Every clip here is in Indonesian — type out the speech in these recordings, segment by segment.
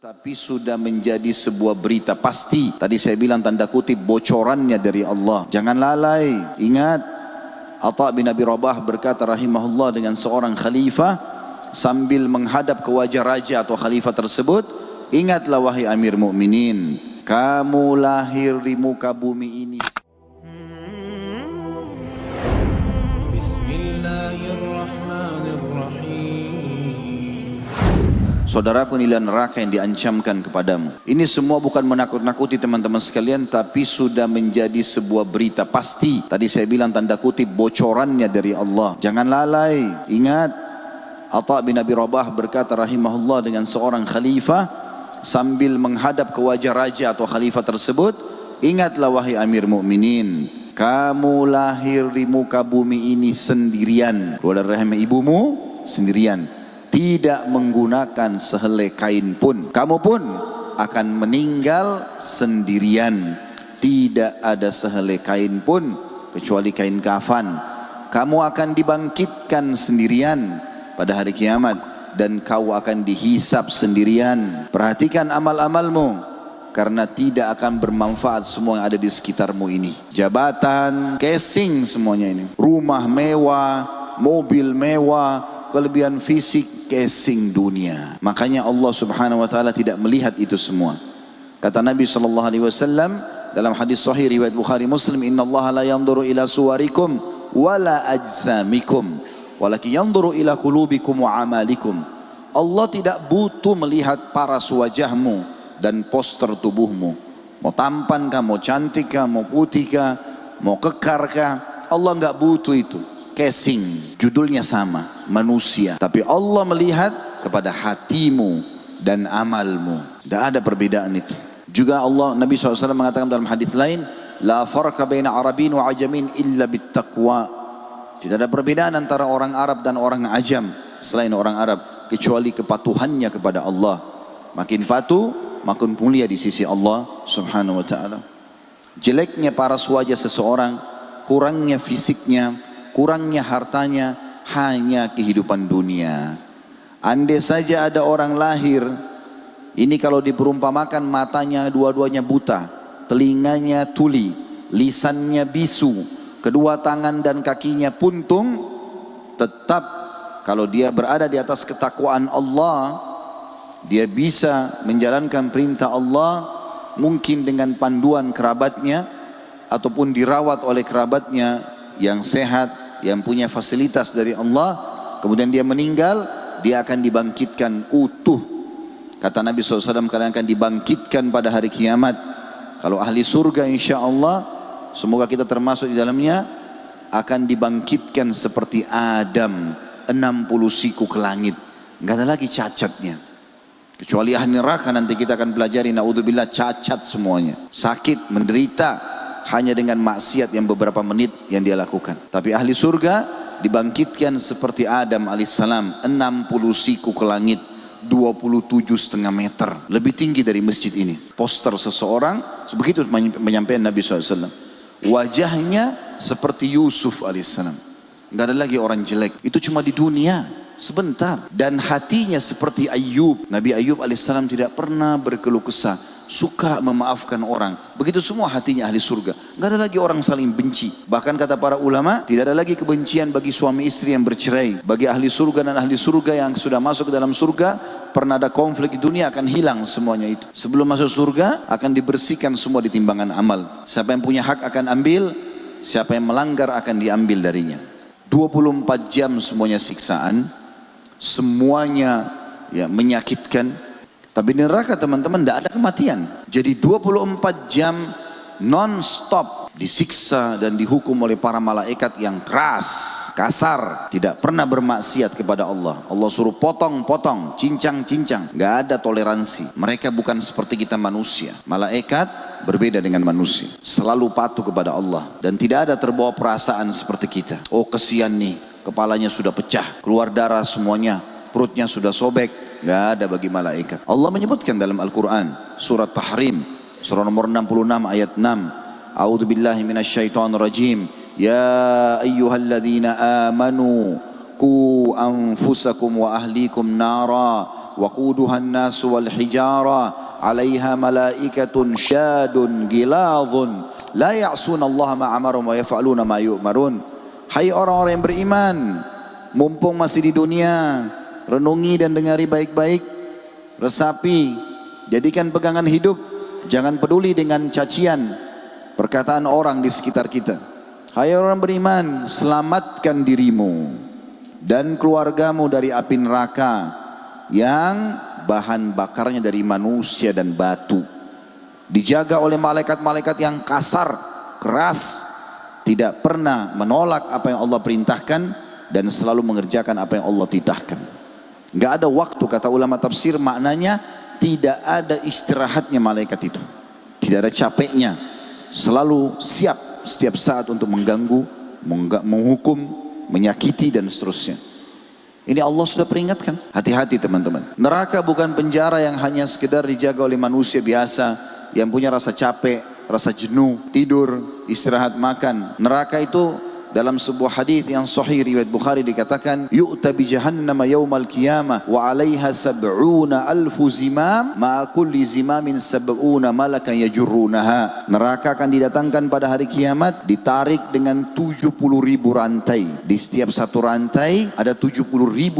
tapi sudah menjadi sebuah berita pasti. Tadi saya bilang tanda kutip bocorannya dari Allah. Jangan lalai. Ingat, Atha bin Abi Rabah berkata rahimahullah dengan seorang khalifah sambil menghadap ke wajah raja atau khalifah tersebut, ingatlah wahai Amir Mukminin, kamu lahir di muka bumi ini. Saudaraku, inilah neraka yang diancamkan kepadamu. Ini semua bukan menakut-nakuti teman-teman sekalian, tapi sudah menjadi sebuah berita pasti. Tadi saya bilang tanda kutip bocorannya dari Allah. Jangan lalai. Ingat, Atha bin Abi Rabah berkata rahimahullah dengan seorang khalifah sambil menghadap ke wajah raja atau khalifah tersebut, ingatlah wahai Amir Mukminin, kamu lahir di muka bumi ini sendirian. Keluar dari rahim ibumu sendirian. Tidak menggunakan sehelai kain pun. Kamu pun akan meninggal sendirian. Tidak ada sehelai kain pun kecuali kain kafan. Kamu akan dibangkitkan sendirian pada hari kiamat, dan kau akan dihisap sendirian. Perhatikan amal-amalmu, karena tidak akan bermanfaat semua yang ada di sekitarmu ini. Jabatan, casing semuanya ini. Rumah mewah, mobil mewah, kelebihan fisik, casing dunia. Makanya Allah Subhanahu wa taala tidak melihat itu semua. Kata Nabi sallallahu alaihi wasallam dalam hadis sahih riwayat Bukhari Muslim, "Innallaha la yanzuru ila suwarikum wala ajsamikum, walakin yanzuru ila qulubikum wa amalikum." Allah tidak butuh melihat paras wajahmu dan poster tubuhmu. Mau tampan kah, mau cantik kah, mau putih kah, mau kekar kah, Allah enggak butuh itu. Casing, judulnya sama, manusia. Tapi Allah melihat kepada hatimu dan amalmu. Tidak ada perbedaan itu. Juga Allah, Nabi SAW mengatakan dalam hadis lain, la farqa baina arabin wa ajamin illa bittaqwa. Tidak ada perbedaan antara orang Arab dan orang ajam selain orang Arab, kecuali kepatuhannya kepada Allah. Makin patuh, makin mulia di sisi Allah Subhanahu wa ta'ala. Jeleknya paras wajah seseorang, kurangnya fisiknya, kurangnya hartanya, hanya kehidupan dunia. Andai saja ada orang lahir, ini kalau diperumpamakan matanya dua-duanya buta, telinganya tuli, lisannya bisu, kedua tangan dan kakinya puntung, tetap kalau dia berada di atas ketakwaan Allah, dia bisa menjalankan perintah Allah, mungkin dengan panduan kerabatnya, ataupun dirawat oleh kerabatnya yang sehat, yang punya fasilitas dari Allah. Kemudian dia meninggal, dia akan dibangkitkan utuh. Kata Nabi SAW, kalian akan dibangkitkan pada hari kiamat. Kalau ahli surga insya Allah, semoga kita termasuk di dalamnya, akan dibangkitkan seperti Adam, 60 siku ke langit. Nggak ada lagi cacatnya. Kecuali ahli neraka, nanti kita akan pelajari, naudzubillah, cacat semuanya, sakit, menderita, hanya dengan maksiat yang beberapa menit yang dia lakukan. Tapi ahli surga dibangkitkan seperti Adam alaihissalam, 60 siku ke langit, 27,5 meter, lebih tinggi dari masjid ini. Poster seseorang, begitu penyampaian Nabi SAW. Wajahnya seperti Yusuf alaihissalam. Nggak ada lagi orang jelek. Itu cuma di dunia sebentar. Dan hatinya seperti Ayub. Nabi Ayub alaihissalam tidak pernah berkeluh kesah, suka memaafkan orang. Begitu semua hatinya ahli surga. Nggak ada lagi orang saling benci. Bahkan kata para ulama, tidak ada lagi kebencian bagi suami istri yang bercerai. Bagi ahli surga dan ahli surga yang sudah masuk ke dalam surga, pernah ada konflik di dunia, akan hilang semuanya itu. Sebelum masuk surga akan dibersihkan semua di timbangan amal. Siapa yang punya hak akan ambil, siapa yang melanggar akan diambil darinya. 24 jam semuanya siksaan, semuanya ya menyakitkan. Tapi di neraka teman-teman tidak ada kematian. Jadi 24 jam non-stop disiksa dan dihukum oleh para malaikat yang keras, kasar, tidak pernah bermaksiat kepada Allah. Allah suruh potong-potong, cincang-cincang, nggak ada toleransi. Mereka bukan seperti kita manusia. Malaikat berbeda dengan manusia, selalu patuh kepada Allah dan tidak ada terbawa perasaan seperti kita. Oh kesian nih, kepalanya sudah pecah, keluar darah semuanya, perutnya sudah sobek. Nggak ada bagi malaikat. Allah menyebutkan dalam Al-Quran surat Tahrim, surah nomor 66 ayat 6, A'udzu billahi minasyaitonir rajim, ya ayyuhalladzina amanu qu anfusakum wa ahlikum nara waquduhan nasu wal hijara 'alaiha malaikatun syadun giladhun la ya'suna Allah ma amarum wa yaf'aluna ma yu'marun. Hai orang-orang yang beriman, mumpung masih di dunia, renungi dan dengari baik-baik, resapi, jadikan pegangan hidup, jangan peduli dengan cacian perkataan orang di sekitar kita. Hai orang beriman, selamatkan dirimu dan keluargamu dari api neraka yang bahan bakarnya dari manusia dan batu. Dijaga oleh malaikat-malaikat yang kasar, keras, tidak pernah menolak apa yang Allah perintahkan dan selalu mengerjakan apa yang Allah titahkan. Enggak ada waktu, kata ulama tafsir, maknanya tidak ada istirahatnya malaikat itu. Tidak ada capeknya. Selalu siap setiap saat untuk mengganggu, menghukum, menyakiti dan seterusnya. Ini Allah sudah peringatkan. Hati-hati teman-teman. Neraka bukan penjara yang hanya sekedar dijaga oleh manusia biasa yang punya rasa capek, rasa jenuh, tidur, istirahat, makan. Neraka itu dalam sebuah hadis yang sahih riwayat Bukhari dikatakan, yu'ta bi jahannam yaumal qiyamah wa 'alaiha sab'una alfu zimam ma kulli zimamin sab'una malakan yajurrunaha. Neraka akan didatangkan pada hari kiamat ditarik dengan 70.000 rantai. Di setiap satu rantai ada 70.000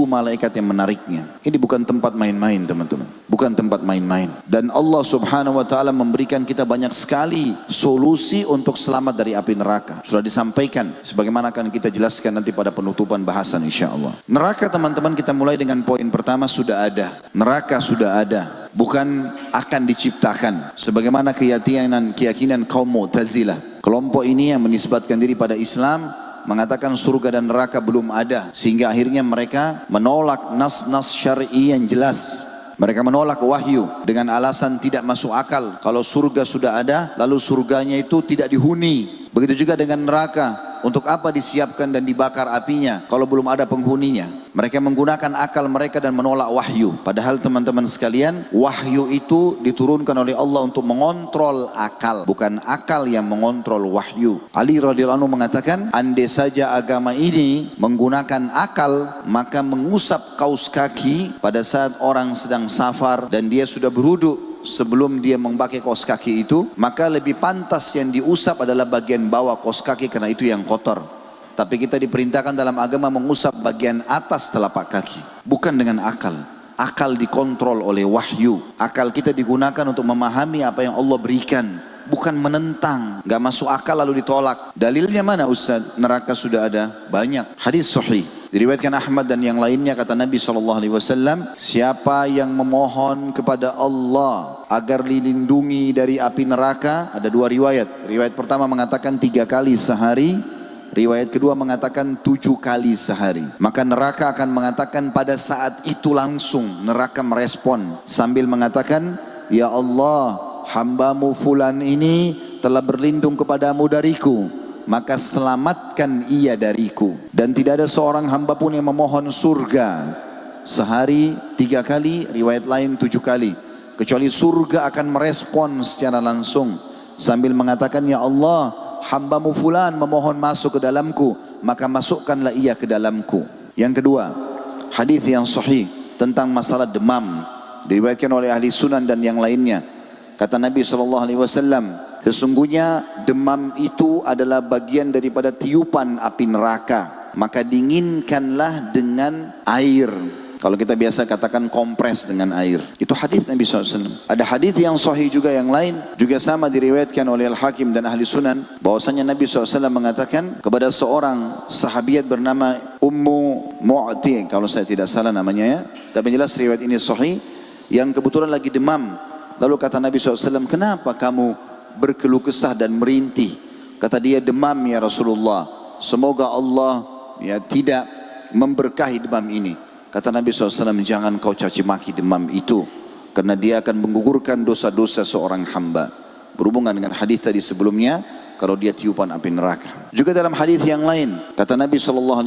malaikat yang menariknya. Ini bukan tempat main-main teman-teman. Bukan tempat main-main. Dan Allah Subhanahu wa taala memberikan kita banyak sekali solusi untuk selamat dari api neraka. Sudah disampaikan sebagaimana akan kita jelaskan nanti pada penutupan bahasan insyaallah. Neraka teman-teman, kita mulai dengan poin pertama, sudah ada. Neraka sudah ada, bukan akan diciptakan. Sebagaimana keyakinan kaum Mu'tazilah. Kelompok ini yang menisbatkan diri pada Islam mengatakan surga dan neraka belum ada, sehingga akhirnya mereka menolak nas-nas syar'i yang jelas. Mereka menolak wahyu dengan alasan tidak masuk akal. Kalau surga sudah ada, lalu surganya itu tidak dihuni. Begitu juga dengan neraka. Untuk apa disiapkan dan dibakar apinya kalau belum ada penghuninya? Mereka menggunakan akal mereka dan menolak wahyu. Padahal teman-teman sekalian, wahyu itu diturunkan oleh Allah untuk mengontrol akal, bukan akal yang mengontrol wahyu. Ali radhiyallahu anhu mengatakan, andai saja agama ini menggunakan akal, maka mengusap kaus kaki pada saat orang sedang safar dan dia sudah berwudu, sebelum dia memakai kaos kaki itu, maka lebih pantas yang diusap adalah bagian bawah kaos kaki karena itu yang kotor. Tapi kita diperintahkan dalam agama mengusap bagian atas telapak kaki, bukan dengan akal. Akal dikontrol oleh wahyu. Akal kita digunakan untuk memahami apa yang Allah berikan, bukan menentang. Gak masuk akal lalu ditolak. Dalilnya mana Ustaz? Neraka sudah ada banyak. Hadis sahih diriwayatkan Ahmad dan yang lainnya, kata Nabi SAW, siapa yang memohon kepada Allah agar dilindungi dari api neraka, ada dua riwayat. Riwayat pertama mengatakan 3 kali sehari, riwayat kedua mengatakan 7 kali sehari. Maka neraka akan mengatakan pada saat itu langsung neraka merespon sambil mengatakan, ya Allah, hambamu fulan ini telah berlindung kepadamu dariku, maka selamatkan ia dariku. Dan tidak ada seorang hamba pun yang memohon surga sehari 3 kali, riwayat lain 7 kali, kecuali surga akan merespon secara langsung sambil mengatakan, ya Allah, hambamu fulan memohon masuk ke dalamku, maka masukkanlah ia ke dalamku. Yang kedua, hadis yang sahih tentang masalah demam, diriwayatkan oleh ahli sunan dan yang lainnya. Kata Nabi SAW, sesungguhnya demam itu adalah bagian daripada tiupan api neraka, maka dinginkanlah dengan air. Kalau kita biasa katakan kompres dengan air. Itu hadis Nabi SAW. Ada hadis yang sahih juga yang lain, juga sama diriwayatkan oleh Al-Hakim dan ahli sunan, bahwasanya Nabi SAW mengatakan kepada seorang sahabiat bernama Ummu Mu'ti, kalau saya tidak salah namanya ya, tapi jelas riwayat ini sahih, yang kebetulan lagi demam. Lalu kata Nabi SAW, kenapa kamu berkeluh kesah dan merintih? Kata dia, demam ya Rasulullah, semoga Allah ya tidak memberkahi demam ini. Kata Nabi SAW, jangan kau caci maki demam itu, karena dia akan menggugurkan dosa-dosa seorang hamba. Berhubungan dengan hadis tadi sebelumnya, kalau dia tiupan api neraka. Juga dalam hadis yang lain, kata Nabi SAW,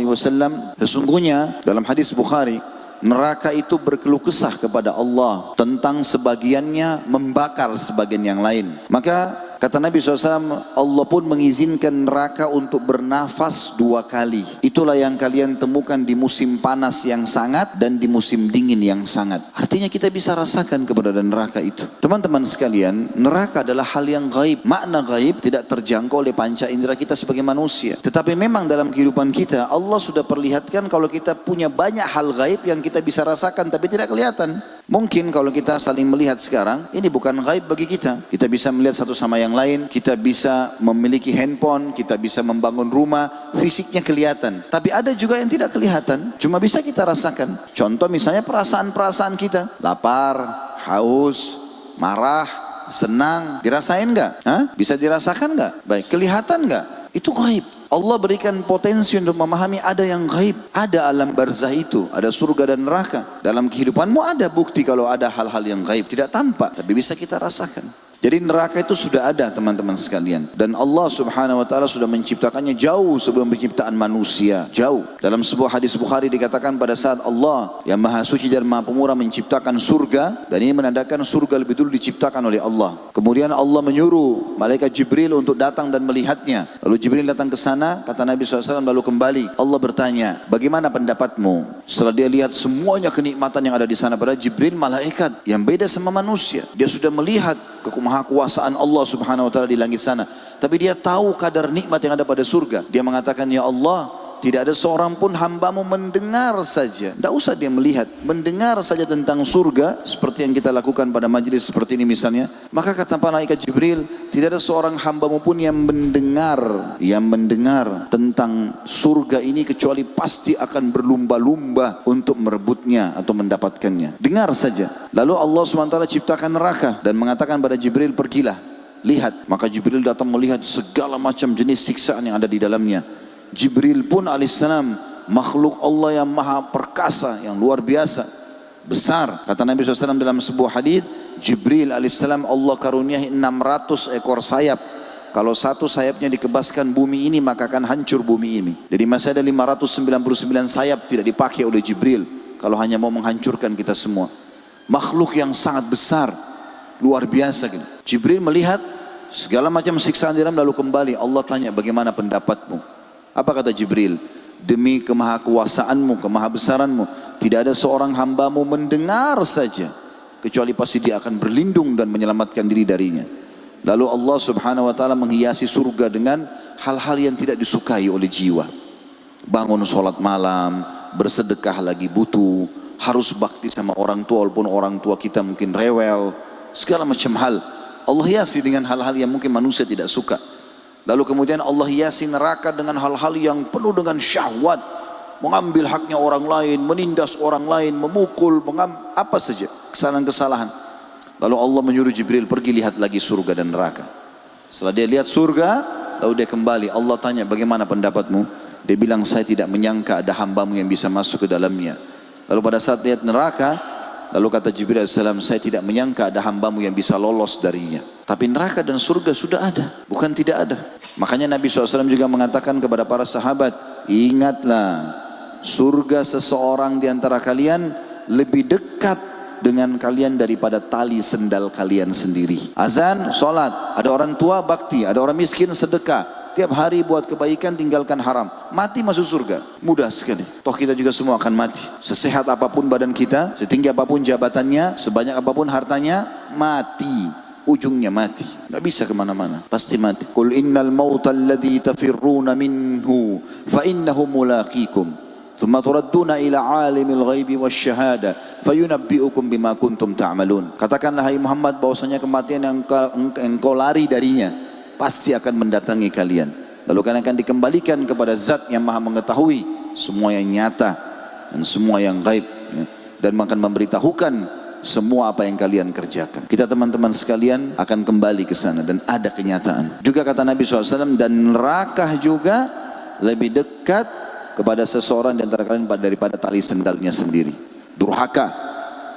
sesungguhnya dalam hadis Bukhari, neraka itu berkeluh kesah kepada Allah tentang sebagiannya membakar sebagian yang lain. Maka Kata Nabi SAW, Allah pun mengizinkan neraka untuk bernafas 2 kali. Itulah yang kalian temukan di musim panas yang sangat dan di musim dingin yang sangat. Artinya kita bisa rasakan keberadaan neraka itu. Teman-teman sekalian, neraka adalah hal yang gaib. Makna gaib tidak terjangkau oleh panca indera kita sebagai manusia. Tetapi memang dalam kehidupan kita, Allah sudah perlihatkan kalau kita punya banyak hal gaib yang kita bisa rasakan tapi tidak kelihatan. Mungkin kalau kita saling melihat sekarang, ini bukan gaib bagi kita. Kita bisa melihat satu sama yang lain, kita bisa memiliki handphone, kita bisa membangun rumah, fisiknya kelihatan. Tapi ada juga yang tidak kelihatan, cuma bisa kita rasakan. Contoh misalnya perasaan-perasaan kita, lapar, haus, marah, senang, dirasain nggak? Bisa dirasakan nggak? Baik, kelihatan nggak? Itu gaib. Allah berikan potensi untuk memahami ada yang gaib, ada alam barzah itu, ada surga dan neraka. Dalam kehidupanmu ada bukti kalau ada hal-hal yang gaib, tidak tampak, tapi bisa kita rasakan. Jadi neraka itu sudah ada teman-teman sekalian. Dan Allah subhanahu wa ta'ala sudah menciptakannya jauh sebelum penciptaan manusia. Jauh. Dalam sebuah hadis Bukhari dikatakan pada saat Allah yang maha suci dan maha pemurah menciptakan surga. Dan ini menandakan surga lebih dulu diciptakan oleh Allah. Kemudian Allah menyuruh malaikat Jibril untuk datang dan melihatnya. Lalu Jibril datang ke sana, kata Nabi SAW, lalu kembali. Allah bertanya, bagaimana pendapatmu? Setelah dia lihat semuanya kenikmatan yang ada di sana, pada Jibril malaikat yang beda sama manusia. Dia sudah melihat kemahakuasaan Allah subhanahu wa ta'ala di langit sana. Tapi dia tahu kadar nikmat yang ada pada surga. Dia mengatakan, ya Allah, tidak ada seorang pun hambamu mendengar saja. Tidak usah dia melihat, mendengar saja tentang surga, seperti yang kita lakukan pada majelis seperti ini misalnya. Maka kata malaikat Jibril, tidak ada seorang hambamu pun yang mendengar tentang surga ini, kecuali pasti akan berlumba-lumba untuk merebutnya atau mendapatkannya. Dengar saja. Lalu Allah SWT ciptakan neraka dan mengatakan pada Jibril, pergilah, lihat. Maka Jibril datang melihat segala macam jenis siksaan yang ada di dalamnya. Jibril pun alaihissalam makhluk Allah yang maha perkasa, yang luar biasa, besar. Kata Nabi SAW dalam sebuah hadis, Jibril alaihissalam Allah karuniai 600 ekor sayap. Kalau satu sayapnya dikebaskan bumi ini, maka akan hancur bumi ini. Jadi masih ada 599 sayap tidak dipakai oleh Jibril kalau hanya mau menghancurkan kita semua. Makhluk yang sangat besar, luar biasa gitu. Jibril melihat segala macam siksaan di dalam, lalu kembali. Allah tanya, bagaimana pendapatmu? Apa kata Jibril? Demi kemahakuasaanmu, kemahabesaranmu, tidak ada seorang hambamu mendengar saja, kecuali pasti dia akan berlindung dan menyelamatkan diri darinya. Lalu Allah subhanahu wa ta'ala menghiasi surga dengan hal-hal yang tidak disukai oleh jiwa. Bangun sholat malam, bersedekah lagi butuh, harus bakti sama orang tua walaupun orang tua kita mungkin rewel, segala macam hal. Allah hiasi dengan hal-hal yang mungkin manusia tidak suka. Lalu kemudian Allah hiasi neraka dengan hal-hal yang penuh dengan syahwat, mengambil haknya orang lain, menindas orang lain, memukul, apa saja kesalahan-kesalahan. Lalu Allah menyuruh Jibril, pergi lihat lagi surga dan neraka. Setelah dia lihat surga, lalu dia kembali. Allah tanya, bagaimana pendapatmu? Dia bilang, saya tidak menyangka ada hambamu yang bisa masuk ke dalamnya. Lalu pada saat lihat neraka, lalu kata Jibril AS, saya tidak menyangka ada hambamu yang bisa lolos darinya. Tapi neraka dan surga sudah ada, bukan tidak ada. Makanya Nabi SAW juga mengatakan kepada para sahabat, ingatlah, surga seseorang di antara kalian lebih dekat dengan kalian daripada tali sendal kalian sendiri. Azan, sholat, ada orang tua bakti, ada orang miskin sedekah. Tiap hari buat kebaikan, tinggalkan haram. Mati masuk surga, mudah sekali. Toh kita juga semua akan mati. Sesehat apapun badan kita, setinggi apapun jabatannya, sebanyak apapun hartanya, mati. Ujungnya mati, nggak bisa kemana-mana, pasti mati. Qul innal mauta alladhi tafirruna minhu fa innahu mulaqikum thumma turadduna ila alimil ghaibi wasyahada fayunabbi'ukum bima kuntum ta'malun. Katakanlah hai Muhammad, bahwasanya kematian yang engkau lari darinya pasti akan mendatangi kalian. Lalu kalian akan dikembalikan kepada Zat yang Maha mengetahui semua yang nyata dan semua yang gaib, dan akan memberitahukan semua apa yang kalian kerjakan. Kita teman-teman sekalian akan kembali ke sana dan ada kenyataan. Juga kata Nabi SAW, dan neraka juga lebih dekat kepada seseorang di antara kalian daripada tali sendalnya sendiri. Durhaka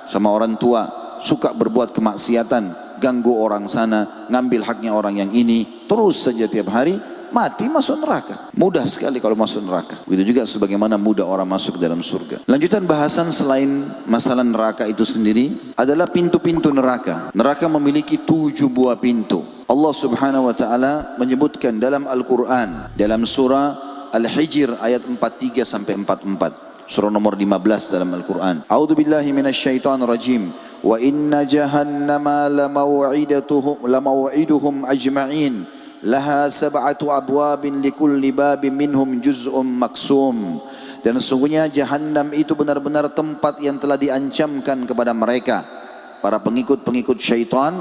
sama orang tua, suka berbuat kemaksiatan, ganggu orang sana, ngambil haknya orang yang ini, terus saja tiap hari, mati masuk neraka. Mudah sekali kalau masuk neraka. Begitu juga sebagaimana mudah orang masuk dalam surga. Lanjutan bahasan selain masalah neraka itu sendiri adalah pintu-pintu neraka. Neraka memiliki 7 buah pintu. Allah Subhanahu wa taala menyebutkan dalam Al-Qur'an dalam surah Al-Hijr ayat 43 sampai 44. Surah nomor 15 dalam Al-Qur'an. A'udzu billahi minasyaitonir rajim. Wa inna jahannama lamaw'iduhum ajma'in. Laha sab'atu abwabin likulli babin minhum juz'un maksum. Dan sesungguhnya Jahannam itu benar-benar tempat yang telah diancamkan kepada mereka, para pengikut-pengikut syaitan.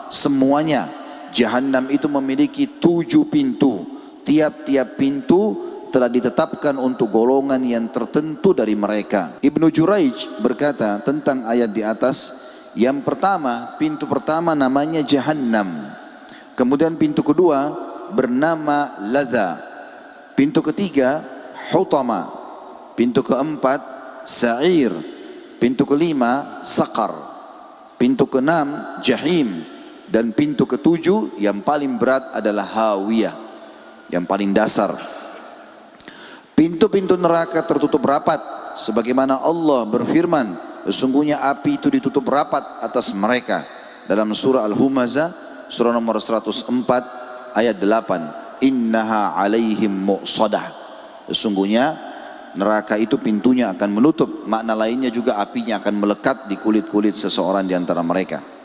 Semuanya Jahannam itu memiliki 7 pintu. Tiap-tiap pintu telah ditetapkan untuk golongan yang tertentu dari mereka. Ibnu Juraij berkata tentang ayat di atas, yang pertama, pintu pertama namanya Jahannam. Kemudian pintu kedua bernama Ladza. Pintu ketiga Hutama. Pintu keempat Sa'ir. Pintu kelima Saqar. Pintu keenam Jahim. Dan pintu ketujuh yang paling berat adalah Hawiyah, yang paling dasar. Pintu-pintu neraka tertutup rapat, sebagaimana Allah berfirman, sesungguhnya api itu ditutup rapat atas mereka. Dalam surah Al-Humazah, surah nomor 104 ayat 8. Innaha alaihim mu'sadah. Sesungguhnya neraka itu pintunya akan menutup. Makna lainnya juga apinya akan melekat di kulit-kulit seseorang di antara mereka.